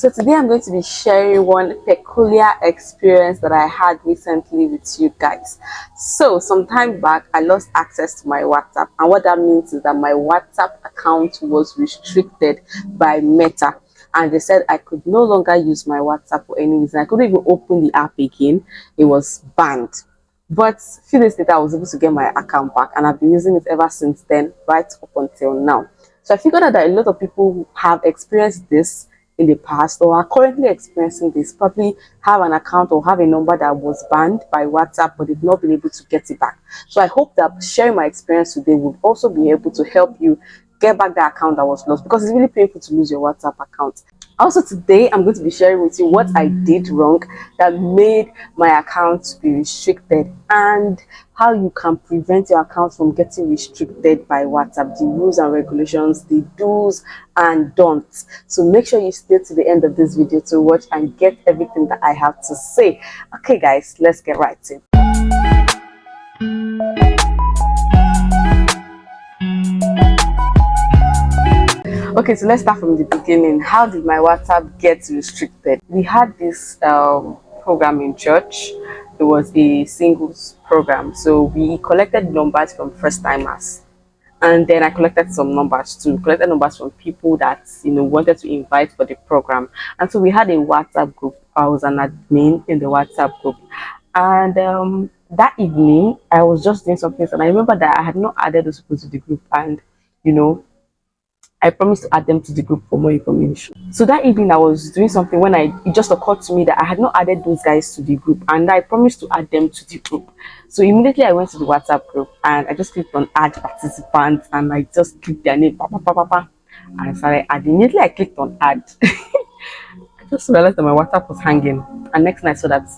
So today I'm going to be sharing one peculiar experience that I had recently with you guys. So some time back, I lost access to my WhatsApp, and what that means is that my WhatsApp account was restricted by Meta, and they said I could no longer use my WhatsApp for any reason. I couldn't even open the app again. It was banned. But a few days later, I was able to get my account back, and I've been using it ever since then, right up until now. So I figured out that a lot of people who have experienced this in the past or are currently experiencing this probably have an account or have a number that was banned by WhatsApp, but they've not been able to get it back. So I hope that sharing my experience today would also be able to help you get back the account that was lost, because it's really painful to lose your WhatsApp account. Also today, I'm going to be sharing with you what I did wrong that made my account be restricted, and how you can prevent your account from getting restricted by WhatsApp, the rules and regulations, the do's and don'ts. So make sure you stay to the end of this video to watch and get everything that I have to say. Okay guys, let's get right in. Okay, so let's start from the beginning. How did my WhatsApp get restricted? We had this program in church. It was a singles program, so we collected numbers from first timers, and then I collected some numbers too. Collected numbers from people that wanted to invite for the program, and so we had a WhatsApp group. I was an admin in the WhatsApp group, and that evening I was just doing something, and I remember that I had not added those people to the group, and I promised to add them to the group for more information. So that evening I was doing something when it just occurred to me that I had not added those guys to the group, and I promised to add them to the group. So immediately I went to the WhatsApp group and I just clicked on add participants, and I just clicked their name, and I started adding. Immediately I clicked on add. I just realized that my WhatsApp was hanging, and next night I saw that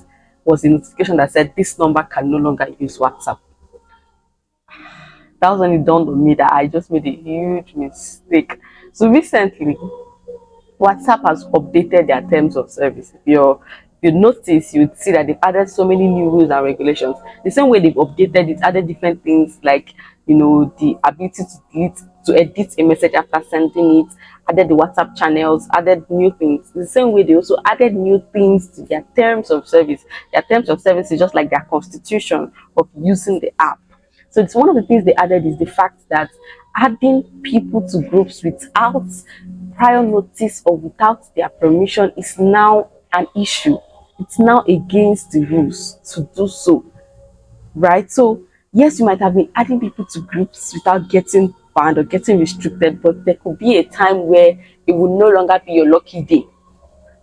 was a notification that said this number can no longer use WhatsApp. That was when it dawned on me that I just made a huge mistake. So recently, WhatsApp has updated their terms of service. If you notice, you'd see that they've added so many new rules and regulations. The same way they've updated it, added different things like the ability to edit a message after sending it, added the WhatsApp channels, added new things. The same way they also added new things to their terms of service. Their terms of service is just like their constitution of using the app. So it's one of the things they added is the fact that adding people to groups without prior notice or without their permission is now an issue. It's now against the rules to do so, right? So yes, you might have been adding people to groups without getting banned or getting restricted, but there could be a time where it will no longer be your lucky day.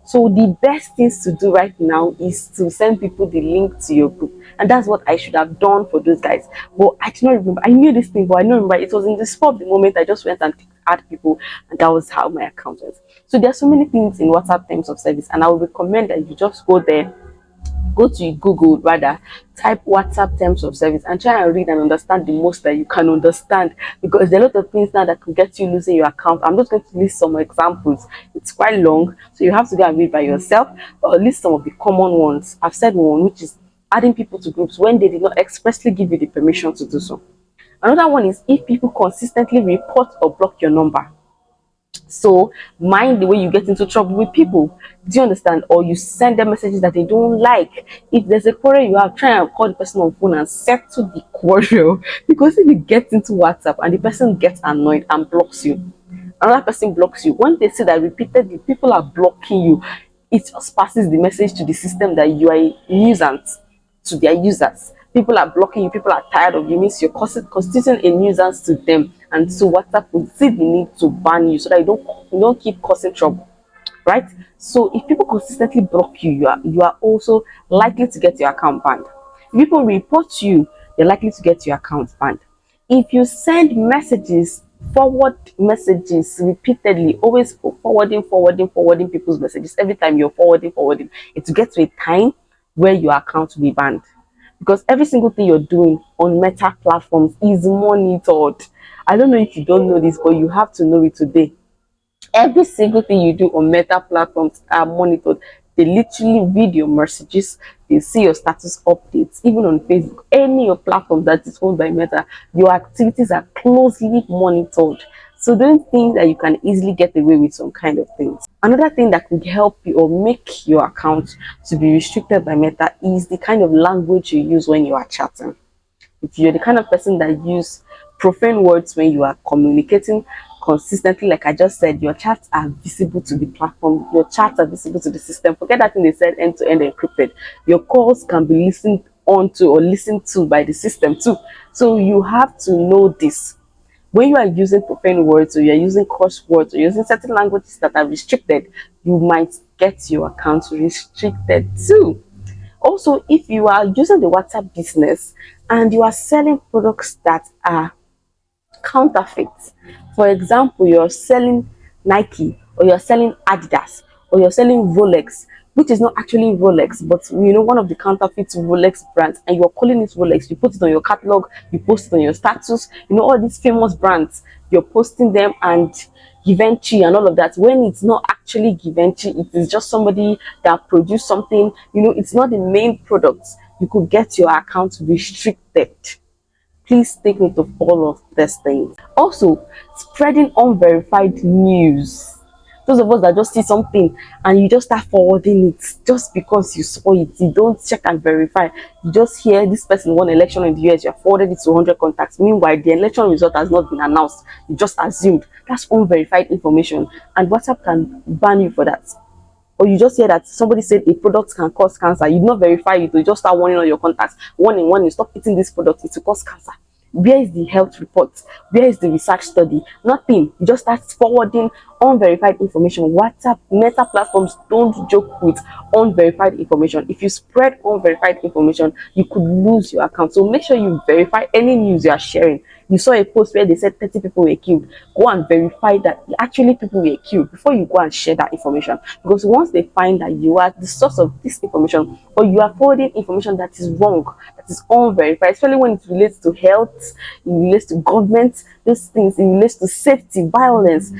So the best things to do right now is to send people the link to your group. And that's what I should have done for those guys. But I do not remember. I knew this thing, but I don't remember. It was in the spur of the moment. I just went and add people, and that was how my account was. So there are so many things in WhatsApp terms of service, and I would recommend that you just go there, go to Google rather, type WhatsApp terms of service and try and read and understand the most that you can understand, because there are a lot of things now that could get you losing your account. I'm just going to list some examples. It's quite long, so you have to go and read by yourself, but I'll list some of the common ones. I've said one, which is adding people to groups when they did not expressly give you the permission to do so. Another one is if people consistently report or block your number. So mind the way you get into trouble with people. Do you understand? Or you send them messages that they don't like. If there's a quarrel you have, try and call the person on phone and settle the quarrel. Because if you get into WhatsApp and the person gets annoyed and blocks you, another person blocks you, when they see that repeatedly people are blocking you, it just passes the message to the system that you are a nuisance to their users. People are blocking you, people are tired of you, means you're constituting a nuisance to them, and so WhatsApp will see the need to ban you so that you don't keep causing trouble, right? So if people consistently block you, you are also likely to get your account banned. If people report you, you're likely to get your account banned. If you send messages, forward messages repeatedly, always forwarding people's messages, every time you're forwarding, it will get to a time where your account will be banned. Because every single thing you're doing on Meta platforms is monitored. I don't know if you don't know this, but you have to know it today. Every single thing you do on Meta platforms are monitored. They literally read your messages, they see your status updates, even on Facebook, any of platforms that is owned by Meta, your activities are closely monitored. So don't think that you can easily get away with some kind of things. Another thing that could help you or make your account to be restricted by Meta is the kind of language you use when you are chatting. If you're the kind of person that use profane words when you are communicating consistently, like I just said, your chats are visible to the platform, your chats are visible to the system. Forget that thing they said end-to-end encrypted. Your calls can be listened on to or listened to by the system too. So you have to know this. When you are using profane words or you're using curse words or using certain languages that are restricted, you might get your account restricted too. Also, if you are using the WhatsApp business and you are selling products that are counterfeit, for example, you're selling Nike or you're selling Adidas or you're selling Rolex, which is not actually Rolex, but one of the counterfeit Rolex brands, and you're calling it Rolex, you put it on your catalog, you post it on your status, all these famous brands, you're posting them, and Givenchy and all of that, when it's not actually Givenchy, it is just somebody that produced something, it's not the main product, you could get your account restricted. Please take note of all of these things. Also, spreading unverified news. Those of us that just see something and you just start forwarding it just because you saw it, you don't check and verify. You just hear this person won election in the US, you have forwarded it to 100 contacts. Meanwhile, the election result has not been announced. You just assumed. That's unverified information, and WhatsApp can ban you for that. Or you just hear that somebody said a product can cause cancer, you not verify it, you just start warning all your contacts, warning, stop eating this product, it will cause cancer. Where is the health report? Where is the research study? Nothing. You just start forwarding unverified information. WhatsApp, Meta platforms don't joke with unverified information. If you spread unverified information, you could lose your account. So make sure you verify any news you are sharing. You saw a post where they said 30 people were killed. Go and verify that actually people were killed before you go and share that information. Because once they find that you are the source of this information, or you are forwarding information that is wrong, that is unverified, especially when it relates to health, it relates to government, those things, it relates to safety, violence,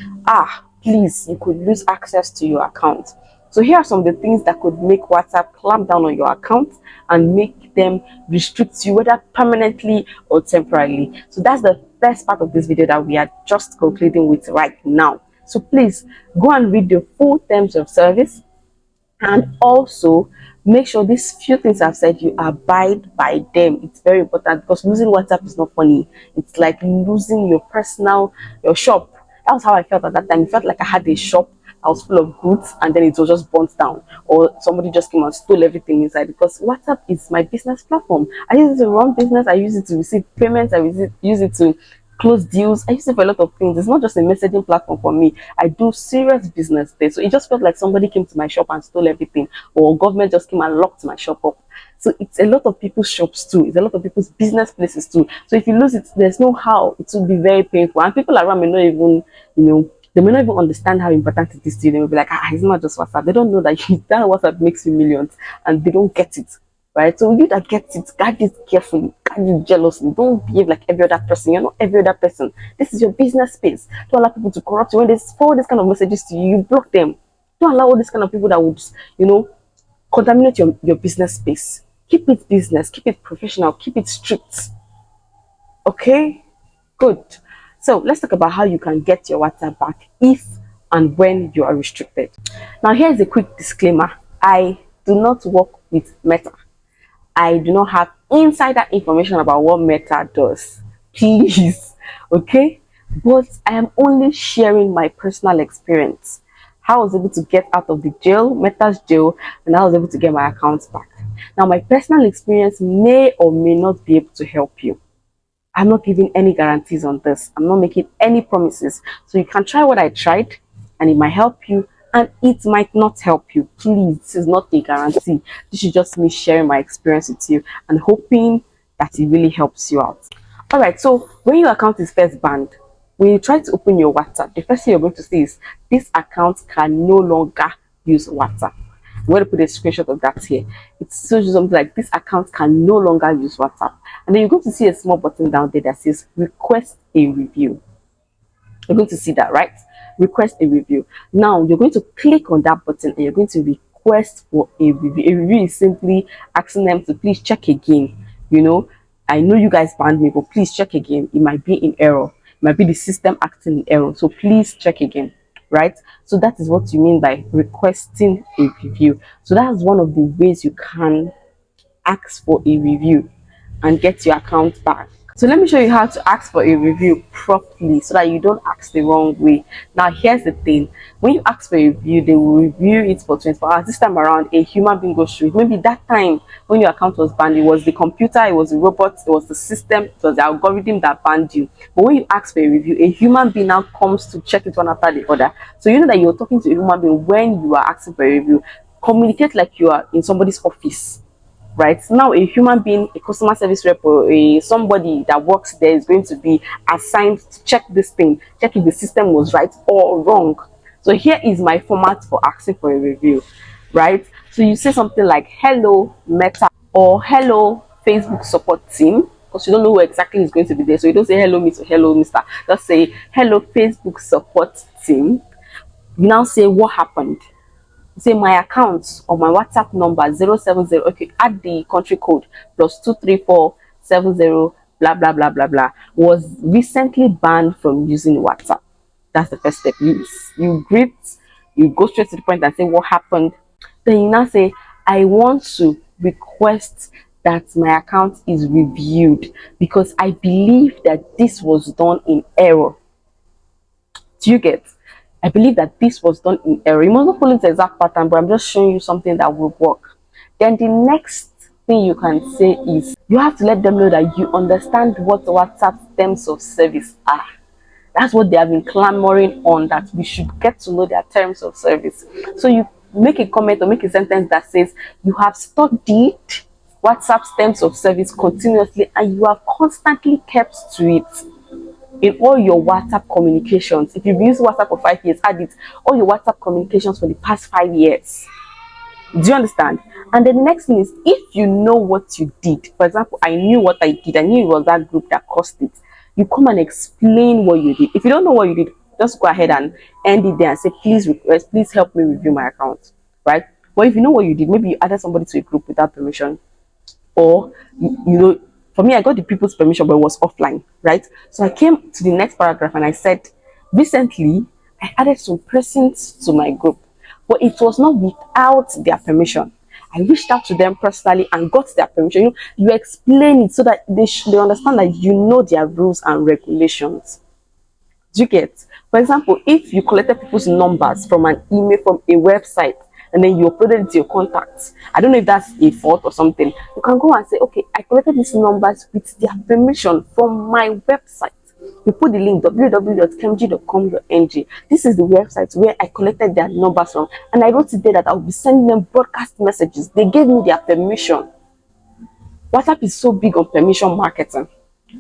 please, you could lose access to your account. So here are some of the things that could make WhatsApp clamp down on your account and make them restrict you, whether permanently or temporarily. So that's the first part of this video that we are just concluding with right now. So please go and read the full terms of service, and also make sure these few things I've said, you abide by them. It's very important, because losing WhatsApp is not funny. It's like losing your shop. That was how I felt at that time. It felt like I had a shop, I was full of goods, and then it was just burnt down, or somebody just came and stole everything inside. Because WhatsApp is my business platform. I use it to run business, I use it to receive payments, I use it to close deals. I use it for a lot of things. It's not just a messaging platform for me. I do serious business there. So it just felt like somebody came to my shop and stole everything, or government just came and locked my shop up. So it's a lot of people's shops too. It's a lot of people's business places too. So if you lose it, there's no how. It will be very painful. And people around may not even, they may not even understand how important it is to you. They will be like, it's not just WhatsApp. They don't know that that WhatsApp makes you millions, and they don't get it. Right? So you that get it, guard it carefully, guard it jealously. Don't behave like every other person. You're not every other person. This is your business space. Don't allow people to corrupt you. When they forward this kind of messages to you, you block them. Don't allow all these kind of people that would, contaminate your business space. Keep it business, keep it professional, keep it strict. Okay? Good. So let's talk about how you can get your WhatsApp back if and when you are restricted. Now here's a quick disclaimer. I do not work with Meta. I do not have insider information about what Meta does. Please, okay? But I am only sharing my personal experience. How I was able to get out of the jail, Meta's jail, and I was able to get my accounts back. Now, my personal experience may or may not be able to help you. I'm not giving any guarantees on this. I'm not making any promises. So you can try what I tried, and it might help you, and it might not help you. Please, this is not a guarantee. This is just me sharing my experience with you and hoping that it really helps you out. All right, so when your account is first banned, when you try to open your WhatsApp, the first thing you're going to see is this account can no longer use WhatsApp. I'm going to put a screenshot of that here. It shows something like this account can no longer use WhatsApp. And then you're going to see a small button down there that says request a review. You're going to see that, right? Request a review. Now you're going to click on that button and you're going to request for a review. A review is simply asking them to please check again. I know you guys banned me, but please check again. It might be in error. might be the system acting in error. So please check again, right? So that is what you mean by requesting a review. So that's one of the ways you can ask for a review and get your account back. So let me show you how to ask for a review properly so that you don't ask the wrong way. Now here's the thing, when you ask for a review, they will review it for 24 hours. This time around, a human being goes through it. Maybe that time when your account was banned, it was the computer, it was the robot, it was the system, it was the algorithm that banned you. But when you ask for a review, a human being now comes to check it one after the other. So you know that you're talking to a human being when you are asking for a review. Communicate like you are in somebody's office, right? Now a human being, a customer service rep, or somebody that works there is going to be assigned to check this thing, check if the system was right or wrong. So here is my format for asking for a review, right? So you say something like hello Meta or hello Facebook support team, because you don't know who exactly is going to be there. So you don't say hello Miss or hello Mr. Just say hello Facebook support team. You now say what happened. Say my account or my WhatsApp number 070, okay, add the country code +23470 blah blah blah blah blah, was recently banned from using WhatsApp. That's the first step. You greet, you go straight to the point and say what happened. Then you now say I want to request that my account is reviewed because I believe that this was done in error. Do you get? I believe that this was done in error. You must not follow the exact pattern, but I'm just showing you something that will work. Then the next thing you can say is you have to let them know that you understand what WhatsApp terms of service are. That's what they have been clamoring on, that we should get to know their terms of service. So you make a comment or make a sentence that says you have studied WhatsApp's terms of service continuously and you have constantly kept to it in all your WhatsApp communications. If you've used WhatsApp for 5 years, add it. All your WhatsApp communications for the past 5 years. Do you understand? And then the next thing is, if you know what you did, for example, I knew what I did, I knew it was that group that caused it, you come and explain what you did. If you don't know what you did, just go ahead and end it there and say, please request, please help me review my account, right? But if you know what you did, maybe you added somebody to a group without permission, or you know, for me, I got the people's permission, but it was offline, right? So I came to the next paragraph and I said, recently, I added some persons to my group, but it was not without their permission. I reached out to them personally and got their permission. You explain it so that they understand that you know their rules and regulations. Do you get? For example, if you collected people's numbers from an email, from a website, and then you uploaded it to your contacts, I don't know if that's a fault or something, you can go and say, okay, I collected these numbers with their permission from my website. You put the link www.kemjii.com.ng. This is the website where I collected their numbers from, and I wrote it there that I will be sending them broadcast messages. They gave me their permission. WhatsApp is so big on permission marketing.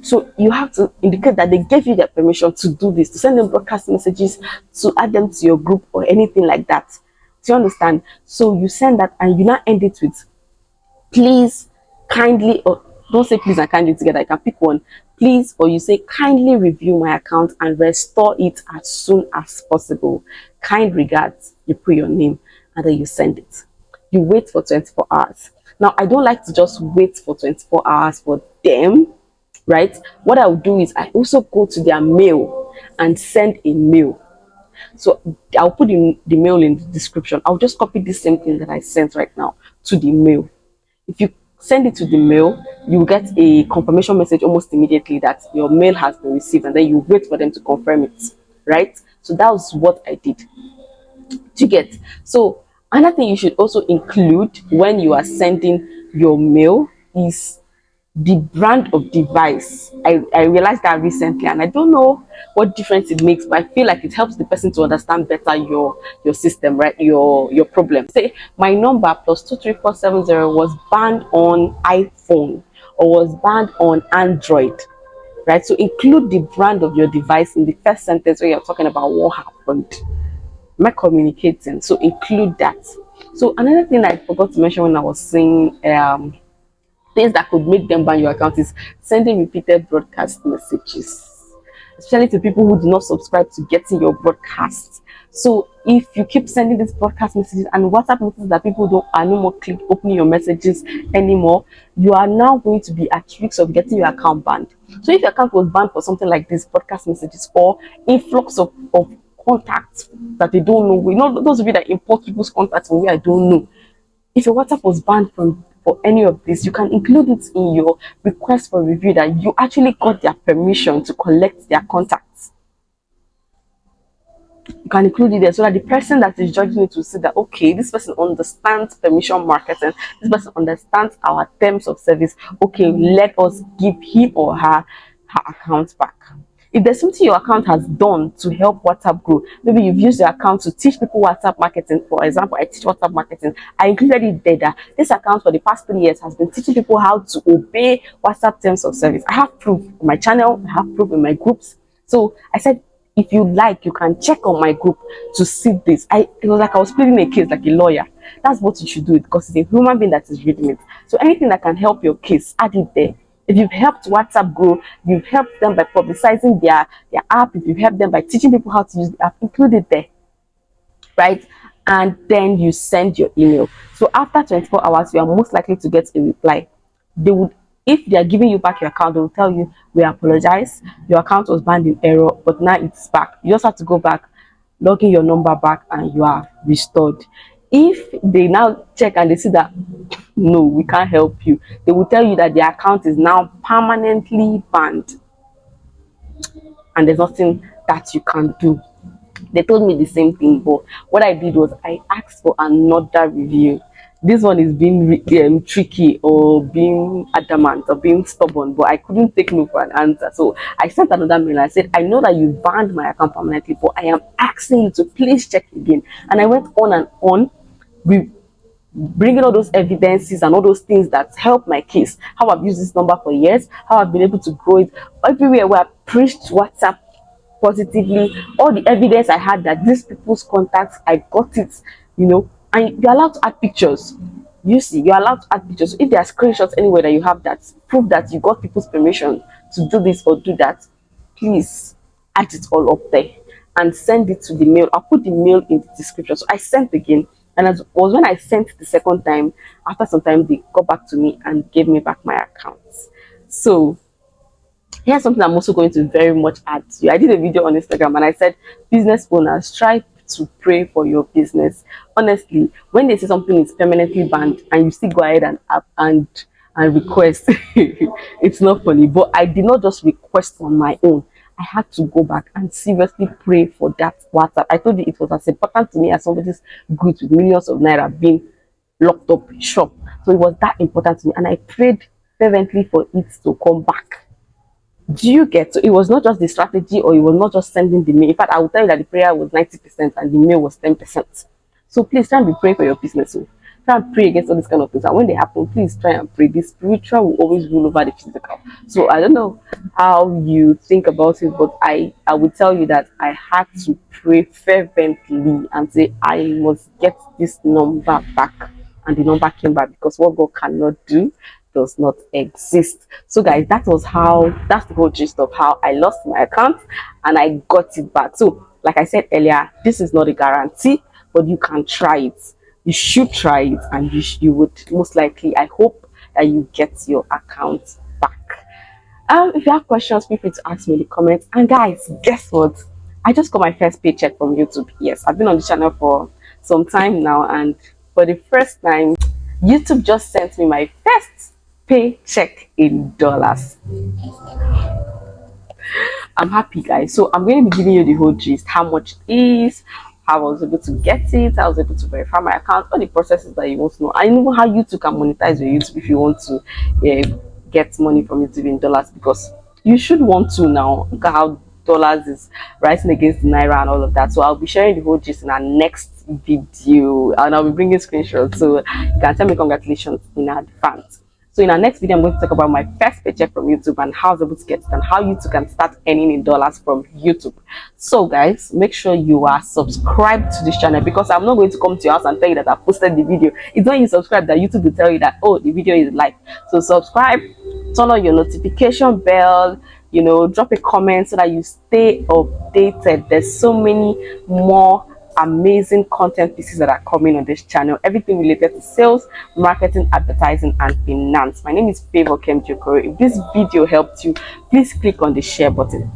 So you have to indicate that they gave you their permission to do this, to send them broadcast messages, to add them to your group or anything like that. Do you understand? So you send that and you now end it with please, kindly, or don't say please and kindly together. You can pick one. Please, or you say kindly review my account and restore it as soon as possible. Kind regards. You put your name and then you send it. You wait for 24 hours. Now, I don't like to just wait for 24 hours for them, right? What I'll do is I also go to their mail and send a mail. So I'll put the mail in the description. I'll just copy the same thing that I sent right now to the mail. If you send it to the mail, you will get a confirmation message almost immediately that your mail has been received, and then you wait for them to confirm it, right? So that was what I did. Do you get? So another thing you should also include when you are sending your mail is the brand of device. I realized that recently, and I don't know what difference it makes, but I feel like it helps the person to understand better your system, right? Your problem. Say my number +23470 was banned on iPhone or was banned on Android, right? So include the brand of your device in the first sentence where you're talking about what happened. Am I communicating? So include that. So another thing I forgot to mention when I was saying things that could make them ban your account is sending repeated broadcast messages, especially to people who do not subscribe to getting your broadcasts. So if you keep sending these broadcast messages and WhatsApp notices that people are no more opening your messages anymore, you are now going to be at risk of getting your account banned. So if your account was banned for something like this, broadcast messages or influx of contacts that they don't know, we know those of you that import people's contacts from where I don't know. If your WhatsApp was banned from for any of this, you can include it in your request for review that you actually got their permission to collect their contacts. You can include it there so that the person that is judging it will see that, okay, this person understands permission marketing, this person understands our terms of service. Okay, let us give him or her account back. If there's something your account has done to help WhatsApp grow, maybe you've used your account to teach people WhatsApp marketing. For example, I teach WhatsApp marketing. I included it there that this account for the past 3 years has been teaching people how to obey WhatsApp terms of service. I have proof on my channel, I have proof in my groups. So I said, if you like, you can check on my group to see this. It was like I was pleading a case like a lawyer. That's what you should do because it's a human being that is reading it. So anything that can help your case, add it there. If you've helped WhatsApp grow, you've helped them by publicizing their app, if you've helped them by teaching people how to use the app, include it there, right? And then you send your email. So after 24 hours, you are most likely to get a reply. They would, if they are giving you back your account, they will tell you, we apologize, your account was banned in error, but now it's back. You just have to go back, log in your number back, and you are restored. If they now check and they see that no, we can't help you, they will tell you that the account is now permanently banned and there's nothing that you can do. They told me the same thing, but what I did was I asked for another review. This one is being tricky or being adamant or being stubborn, but I couldn't take no for an answer. So I sent another mail. I said, I know that you banned my account permanently, but I am asking you to please check again. And I went on and on, bringing all those evidences and all those things that help my case. How I've used this number for years, how I've been able to grow it. Everywhere where I preached WhatsApp positively, all the evidence I had that these people's contacts, I got it, and you're allowed to add pictures. You see, you're allowed to add pictures. So if there are screenshots anywhere that you have that prove that you got people's permission to do this or do that, please add it all up there and send it to the mail. I'll put the mail in the description. So I sent again, and as was when I sent the second time, after some time they got back to me and gave me back my accounts. So here's something I'm also going to very much add to you. I did a video on Instagram and I said, business owners, try to pray for your business. Honestly, when they say something is permanently banned and you still go ahead and request, it's not funny. But I did not just request on my own. I had to go back and seriously pray for that WhatsApp. I told you it was as important to me as somebody's goods with millions of naira being locked up shop. So it was that important to me, and I prayed fervently for it to come back. Do you get? So it was not just the strategy, or it was not just sending the mail. In fact, I will tell you that the prayer was 90% and the mail was 10%. So please try and be praying for your business. So try and pray against all these kind of things. And when they happen, please try and pray. The spiritual will always rule over the physical. So I don't know how you think about it, but I will tell you that I had to pray fervently and say, I must get this number back. And the number came back, because what God cannot do does not exist. So guys, that's the whole gist of how I lost my account and I got it back. So like I said earlier, this is not a guarantee, but you can try it. You should try it, and you would most likely, I hope, that you get your account back. If you have questions, feel free to ask me in the comments. And guys, guess what? I just got my first paycheck from YouTube. Yes, I've been on the channel for some time now, and for the first time, YouTube just sent me my first paycheck in dollars. I'm happy, guys. So I'm going to be giving you the whole gist, how much it is, how I was able to get it, how I was able to verify my account, all the processes that you want to know. I know how YouTube can monetize your YouTube if you want to get money from YouTube in dollars, because you should want to now. Look at how dollars is rising against the naira and all of that. So I'll be sharing the whole gist in our next video, and I'll be bringing screenshots so you can tell me congratulations in advance. So in our next video, I'm going to talk about my first paycheck from YouTube and how I was able to get it, and how YouTube can start earning in dollars from YouTube. So guys, make sure you are subscribed to this channel, because I'm not going to come to your house and tell you that I posted the video. It's when you subscribe that YouTube will tell you that, oh, the video is live. So subscribe, turn on your notification bell, drop a comment so that you stay updated. There's so many more amazing content pieces that are coming on this channel, everything related to sales, marketing, advertising, and finance. My name is Favour Kemjii Okoro. If this video helped you, please click on the share button.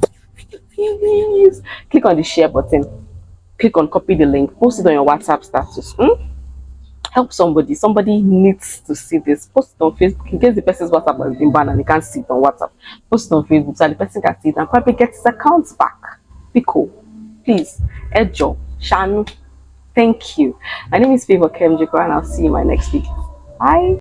Please click on the share button, click on copy the link, post it on your WhatsApp status. Help somebody. Somebody needs to see this. Post it on Facebook in case the person's WhatsApp has been banned and he can't see it on WhatsApp. Post it on Facebook so the person can see it and probably get his account back. Be cool. Please. Ejo. Shanu. Thank you. My name is Favour Kemjii Okoro and I'll see you in my next video. Bye.